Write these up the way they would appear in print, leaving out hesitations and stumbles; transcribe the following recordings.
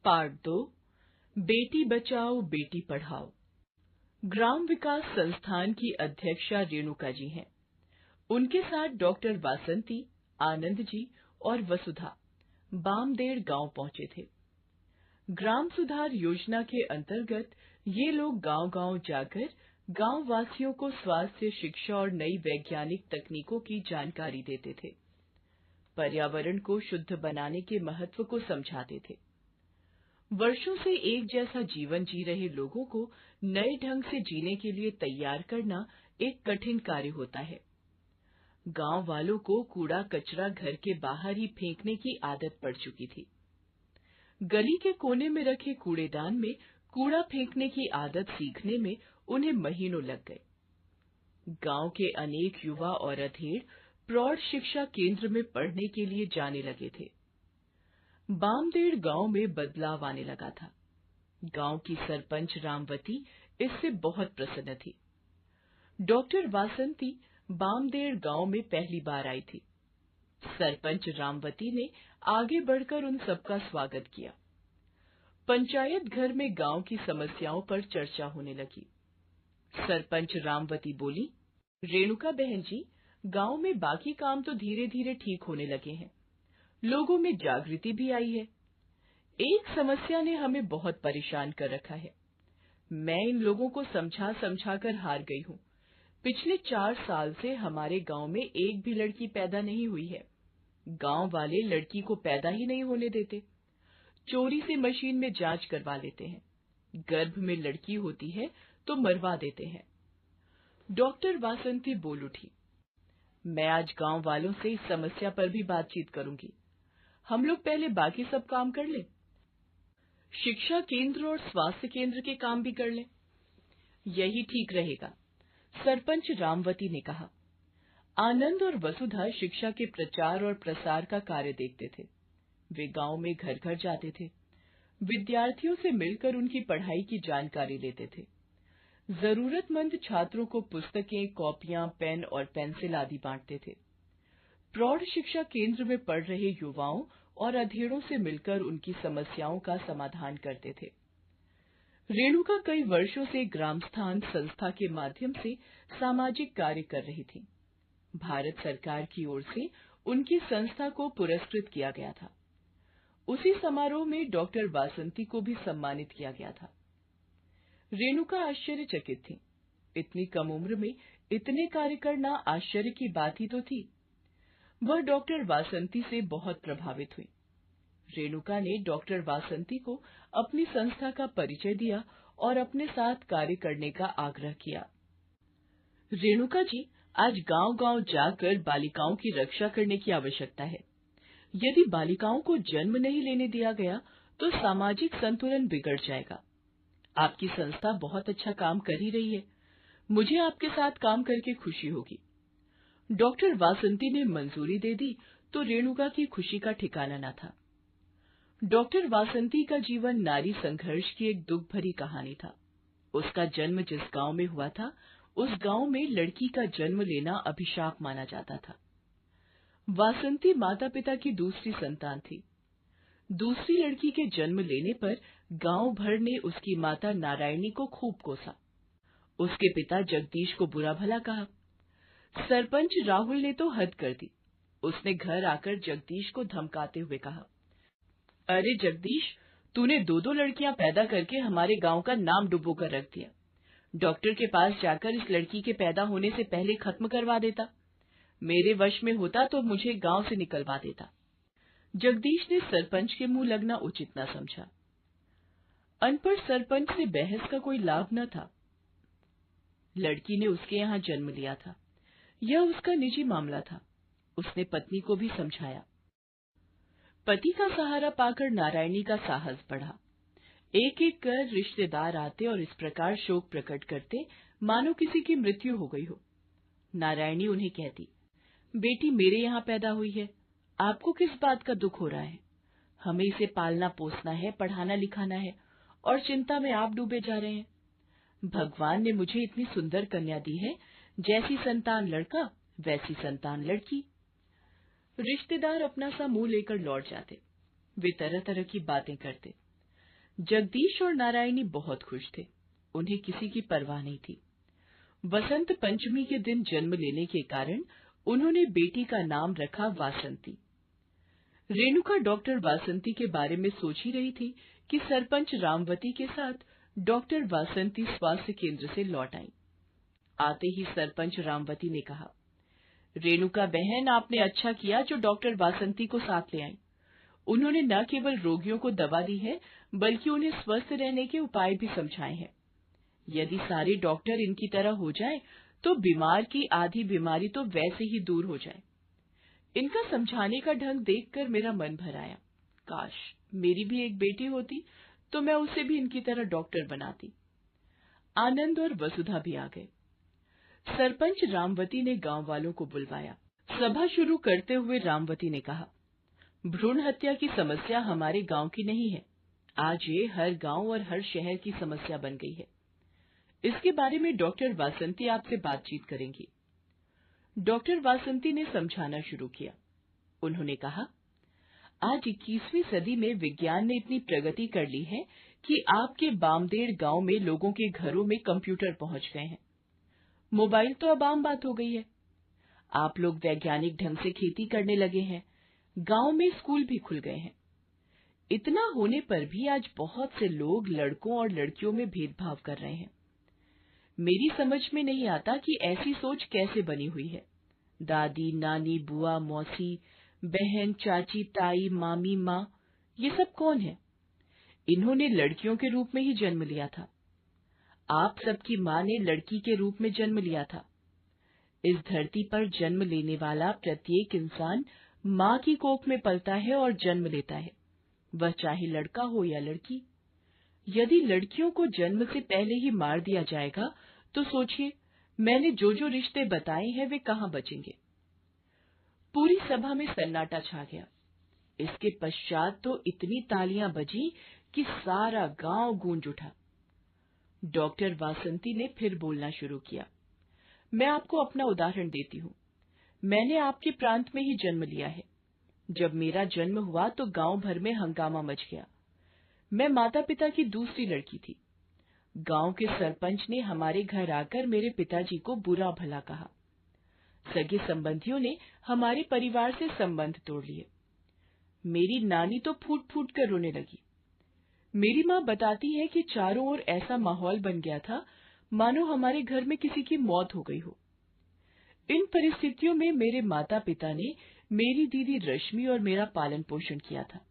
Part 2 Beti Bachao Beti Padhao. ग्राम विकास संस्थान की अध्यक्षा रेणुका जी हैं। उनके साथ डॉक्टर वासंती, आनंद जी और वसुधा बामदेड़ गांव पहुंचे थे। ग्राम सुधार योजना के अंतर्गत ये लोग गांव-गांव जाकर गांव वासियों को स्वास्थ्य, शिक्षा और नई वैज्ञानिक तकनीकों की जानकारी देते थे। पर्यावरण को शुद्ध बनाने के महत्व को समझाते थे। वर्षों से एक जैसा जीवन जी रहे लोगों को नए ढंग से जीने के लिए तैयार करना एक कठिन कार्य होता है। गांव वालों को कूड़ा कचरा घर के बाहर ही फेंकने की आदत पड़ चुकी थी। गली के कोने में रखे कूड़ेदान में कूड़ा फेंकने की आदत सीखने में उन्हें महीनों लग गए। गांव के अनेक युवा और अधेड़ प्रौढ़ शिक्षा केंद्र में पढ़ने के लिए जाने लगे थे। बामदेड़ गांव में बदलाव आने लगा था। गांव की सरपंच रामवती इससे बहुत प्रसन्न थी। डॉक्टर वासंती बामदेड़ गांव में पहली बार आई थी। सरपंच रामवती ने आगे बढ़कर उन सबका स्वागत किया। पंचायत घर में गांव की समस्याओं पर चर्चा होने लगी। सरपंच रामवती बोली, रेणुका बहन जी, गांव में बाकी काम तो धीरे धीरे ठीक होने लगे हैं। लोगों में जागृति भी आई है। एक समस्या ने हमें बहुत परेशान कर रखा है। मैं इन लोगों को समझा समझा कर हार गई हूँ। पिछले 4 साल से हमारे गांव में एक भी लड़की पैदा नहीं हुई है। गांव वाले लड़की को पैदा ही नहीं होने देते। चोरी से मशीन में जांच करवा लेते हैं। गर्भ में लड़की होती है तो मरवा देते हैं। डॉक्टर वासंती बोल उठी, मैं आज गांव वालों से इस समस्या पर भी बातचीत करूंगी। हम लोग पहले बाकी सब काम कर लें। शिक्षा केंद्र और स्वास्थ्य केंद्र के काम भी कर लें। यही ठीक रहेगा, सरपंच रामवती ने कहा। आनंद और वसुधा शिक्षा के प्रचार और प्रसार का कार्य देखते थे। वे गांव में घर घर जाते थे। विद्यार्थियों से मिलकर उनकी पढ़ाई की जानकारी लेते थे। जरूरतमंद छात्रों को पुस्तकें, कॉपियां, पेन और पेंसिल आदि बांटते थे। प्रौढ़ शिक्षा केंद्र में पढ़ रहे युवाओं और अधेड़ों से मिलकर उनकी समस्याओं का समाधान करते थे। रेणुका कई वर्षों से ग्रामस्थान संस्था के माध्यम से सामाजिक कार्य कर रही थी। भारत सरकार की ओर से उनकी संस्था को पुरस्कृत किया गया था। उसी समारोह में डॉक्टर वासंती को भी सम्मानित किया गया था। रेणुका आश्चर्यचकित थी। इतनी कम उम्र में इतने कार्य करना आश्चर्य की बात ही तो थी। वह डॉक्टर वासंती से बहुत प्रभावित हुई। रेणुका ने डॉक्टर वासंती को अपनी संस्था का परिचय दिया और अपने साथ कार्य करने का आग्रह किया। रेणुका जी, आज गांव-गांव जाकर बालिकाओं की रक्षा करने की आवश्यकता है। यदि बालिकाओं को जन्म नहीं लेने दिया गया तो सामाजिक संतुलन बिगड़ जाएगा। आपकी संस्था बहुत अच्छा काम कर ही रही है। मुझे आपके साथ काम करके खुशी होगी। डॉक्टर वासंती ने मंजूरी दे दी तो रेणुका की खुशी का ठिकाना न था। डॉक्टर वासंती का जीवन नारी संघर्ष की एक दुख भरी कहानी था। उसका जन्म जिस गांव में हुआ था, उस गांव में लड़की का जन्म लेना अभिशाप माना जाता था। वासंती माता-पिता की दूसरी संतान थी। दूसरी लड़की के जन्म लेने पर गांव भर ने उसकी माता नारायणी को खूब कोसा। उसके पिता जगदीश को बुरा भला कहा। सरपंच राहुल ने तो हद कर दी। उसने घर आकर जगदीश को धमकाते हुए कहा, अरे जगदीश, तूने 2-2 लड़कियां पैदा करके हमारे गांव का नाम डुबो कर रख दिया। डॉक्टर के पास जाकर इस लड़की के पैदा होने से पहले खत्म करवा देता। मेरे वश में होता तो मुझे गांव से निकलवा देता। जगदीश ने सरपंच के मुंह लगना उचित न समझा। अनपढ़ सरपंच से बहस का कोई लाभ न था। लड़की ने उसके यहाँ जन्म लिया था। यह उसका निजी मामला था। उसने पत्नी को भी समझाया। पति का सहारा पाकर नारायणी का साहस बढ़ा। एक एक कर रिश्तेदार आते और इस प्रकार शोक प्रकट करते मानो किसी की मृत्यु हो गई हो। नारायणी उन्हें कहती, बेटी मेरे यहाँ पैदा हुई है, आपको किस बात का दुख हो रहा है? हमें इसे पालना पोसना है, पढ़ाना लिखाना है, और चिंता में आप डूबे जा रहे हैं। भगवान ने मुझे इतनी सुंदर कन्या दी है, जैसी संतान लड़का वैसी संतान लड़की। रिश्तेदार अपना सा मुंह लेकर लौट जाते। वे तरह तरह की बातें करते। जगदीश और नारायणी बहुत खुश थे। उन्हें किसी की परवाह नहीं थी। वसंत पंचमी के दिन जन्म लेने के कारण उन्होंने बेटी का नाम रखा वासंती। रेणुका डॉक्टर वासंती के बारे में सोच ही रही थी कि सरपंच रामवती के साथ डॉक्टर वासंती स्वास्थ्य केंद्र से लौट आईं। आते ही सरपंच रामवती ने कहा, रेणुका बहन, आपने अच्छा किया जो डॉक्टर वासंती को साथ ले आई। उन्होंने न केवल रोगियों को दवा दी है, बल्कि उन्हें स्वस्थ रहने के उपाय भी समझाए हैं। यदि सारे डॉक्टर इनकी तरह हो जाएं, तो बीमार की आधी बीमारी तो वैसे ही दूर हो जाए। इनका समझाने का ढंग देखकर मेरा मन भर आया। काश मेरी भी एक बेटी होती तो मैं उसे भी इनकी तरह डॉक्टर बनाती। आनंद और वसुधा भी आ गए। सरपंच रामवती ने गांव वालों को बुलवाया। सभा शुरू करते हुए रामवती ने कहा, भ्रूण हत्या की समस्या हमारे गांव की नहीं है। आज ये हर गांव और हर शहर की समस्या बन गई है। इसके बारे में डॉक्टर वासंती आपसे बातचीत करेंगी। डॉक्टर वासंती ने समझाना शुरू किया। उन्होंने कहा, आज 21वीं सदी में विज्ञान ने इतनी प्रगति कर ली है कि आपके बामदेड़ गांव में लोगों के घरों में कंप्यूटर पहुंच गए हैं। मोबाइल तो अब आम बात हो गई है। आप लोग वैज्ञानिक ढंग से खेती करने लगे हैं। गांव में स्कूल भी खुल गए हैं। इतना होने पर भी आज बहुत से लोग लड़कों और लड़कियों में भेदभाव कर रहे हैं। मेरी समझ में नहीं आता कि ऐसी सोच कैसे बनी हुई है। दादी, नानी, बुआ, मौसी, बहन, चाची, ताई, मामी, माँ, ये सब कौन है? इन्होंने लड़कियों के रूप में ही जन्म लिया था। आप सबकी माँ ने लड़की के रूप में जन्म लिया था। इस धरती पर जन्म लेने वाला प्रत्येक इंसान माँ की कोख में पलता है और जन्म लेता है, वह चाहे लड़का हो या लड़की। यदि लड़कियों को जन्म से पहले ही मार दिया जाएगा तो सोचिए, मैंने जो जो रिश्ते बताए हैं वे कहाँ बचेंगे। पूरी सभा में सन्नाटा छा गया। इसके पश्चात तो इतनी तालियां बजी कि सारा गांव गूंज उठा। डॉक्टर वासंती ने फिर बोलना शुरू किया। मैं आपको अपना उदाहरण देती हूँ। मैंने आपके प्रांत में ही जन्म लिया है। जब मेरा जन्म हुआ तो गांव भर में हंगामा मच गया। मैं माता पिता की दूसरी लड़की थी। गांव के सरपंच ने हमारे घर आकर मेरे पिताजी को बुरा भला कहा। सगे संबंधियों ने हमारे परिवार से संबंध तोड़ लिए। मेरी नानी तो फूट फूट कर रोने लगी। मेरी माँ बताती है कि चारों ओर ऐसा माहौल बन गया था मानो हमारे घर में किसी की मौत हो गई हो। इन परिस्थितियों में मेरे माता पिता ने मेरी दीदी रश्मि और मेरा पालन पोषण किया था।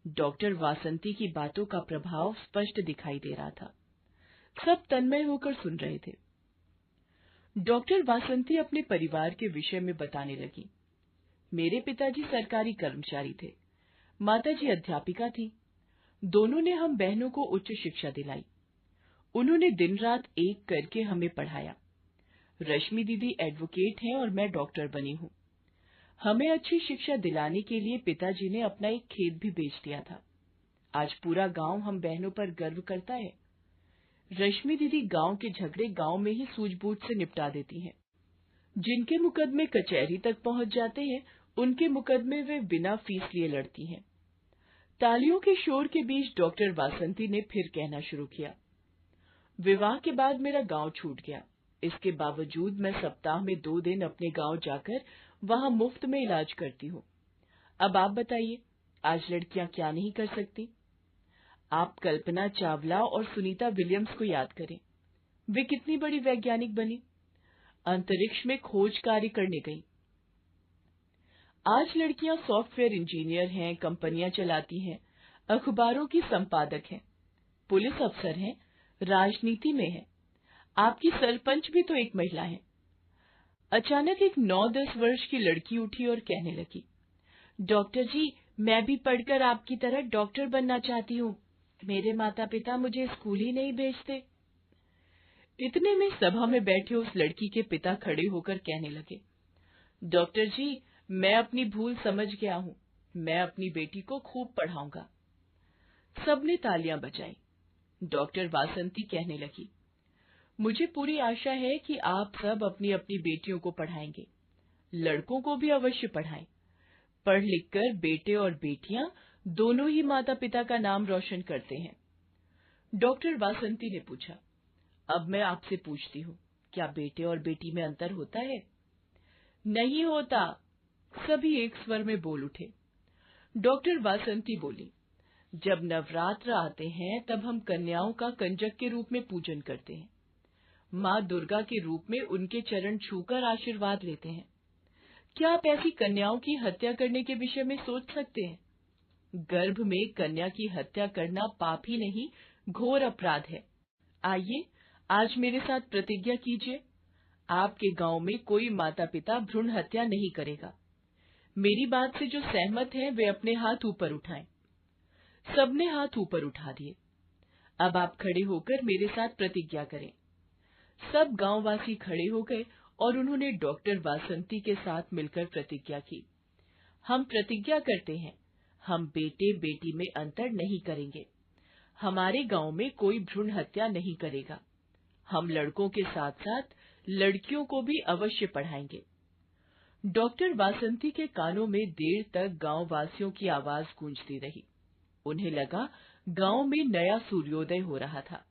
डॉक्टर वासंती की बातों का प्रभाव स्पष्ट दिखाई दे रहा था। सब तन्मय होकर सुन रहे थे। डॉक्टर वासंती अपने परिवार के विषय में बताने लगी। मेरे पिताजी सरकारी कर्मचारी थे। माताजी अध्यापिका थी। दोनों ने हम बहनों को उच्च शिक्षा दिलाई। उन्होंने दिन रात एक करके हमें पढ़ाया। रश्मि दीदी एडवोकेट हैं और मैं डॉक्टर बनी हूँ। हमें अच्छी शिक्षा दिलाने के लिए पिताजी ने अपना एक खेत भी बेच दिया था। आज पूरा गांव हम बहनों पर गर्व करता है। रश्मि दीदी गांव के झगड़े गांव में ही सूझबूझ से निपटा देती हैं। जिनके मुकदमे कचहरी तक पहुंच जाते हैं, उनके मुकदमे वे बिना फीस लिए लड़ती हैं। तालियों के शोर के बीच डॉक्टर वासंती ने फिर कहना शुरू किया। विवाह के बाद मेरा गांव छूट गया। इसके बावजूद मैं सप्ताह में 2 दिन अपने गांव जाकर वहां मुफ्त में इलाज करती हूँ। अब आप बताइए, आज लड़कियां क्या नहीं कर सकती? आप कल्पना चावला और सुनीता विलियम्स को याद करें। वे कितनी बड़ी वैज्ञानिक बनी, अंतरिक्ष में खोज कार्य करने गई। आज लड़कियां सॉफ्टवेयर इंजीनियर हैं, कंपनियां चलाती हैं, अखबारों की संपादक हैं, पुलिस अफसर हैं, राजनीति में हैं। आपकी सरपंच भी तो एक महिला है। अचानक एक 9-10 वर्ष की लड़की उठी और कहने लगी, डॉक्टर जी, मैं भी पढ़कर आपकी तरह डॉक्टर बनना चाहती हूँ। मेरे माता पिता मुझे स्कूल ही नहीं भेजते। इतने में सभा में बैठे उस लड़की के पिता खड़े होकर कहने लगे, डॉक्टर जी, मैं अपनी भूल समझ गया हूँ। मैं अपनी बेटी को खूब पढ़ाऊंगा। सबने तालियां बजाई। डॉक्टर वासंती कहने लगी, मुझे पूरी आशा है कि आप सब अपनी अपनी बेटियों को पढ़ाएंगे। लड़कों को भी अवश्य पढ़ाएं। पढ़ लिखकर बेटे और बेटियां दोनों ही माता पिता का नाम रोशन करते हैं। डॉक्टर वासंती ने पूछा, अब मैं आपसे पूछती हूँ, क्या बेटे और बेटी में अंतर होता है? नहीं होता, सभी एक स्वर में बोल उठे। डॉक्टर वासंती बोली, जब नवरात्र आते हैं तब हम कन्याओं का कंजक के रूप में पूजन करते हैं। माँ दुर्गा के रूप में उनके चरण छूकर आशीर्वाद लेते हैं। क्या आप ऐसी कन्याओं की हत्या करने के विषय में सोच सकते हैं? गर्भ में कन्या की हत्या करना पाप ही नहीं, घोर अपराध है। आइए, आज मेरे साथ प्रतिज्ञा कीजिए, आपके गांव में कोई माता पिता भ्रूण हत्या नहीं करेगा। मेरी बात से जो सहमत हैं वे अपने हाथ ऊपर उठाएं। सबने हाथ ऊपर उठा दिए। अब आप खड़े होकर मेरे साथ प्रतिज्ञा करें। सब गांववासी खड़े हो गए और उन्होंने डॉक्टर वासंती के साथ मिलकर प्रतिज्ञा की। हम प्रतिज्ञा करते हैं, हम बेटे बेटी में अंतर नहीं करेंगे। हमारे गांव में कोई भ्रूण हत्या नहीं करेगा। हम लड़कों के साथ साथ लड़कियों को भी अवश्य पढ़ाएंगे। डॉक्टर वासंती के कानों में देर तक गांव वासियों की आवाज गूंजती रही। उन्हें लगा गांव में नया सूर्योदय हो रहा था।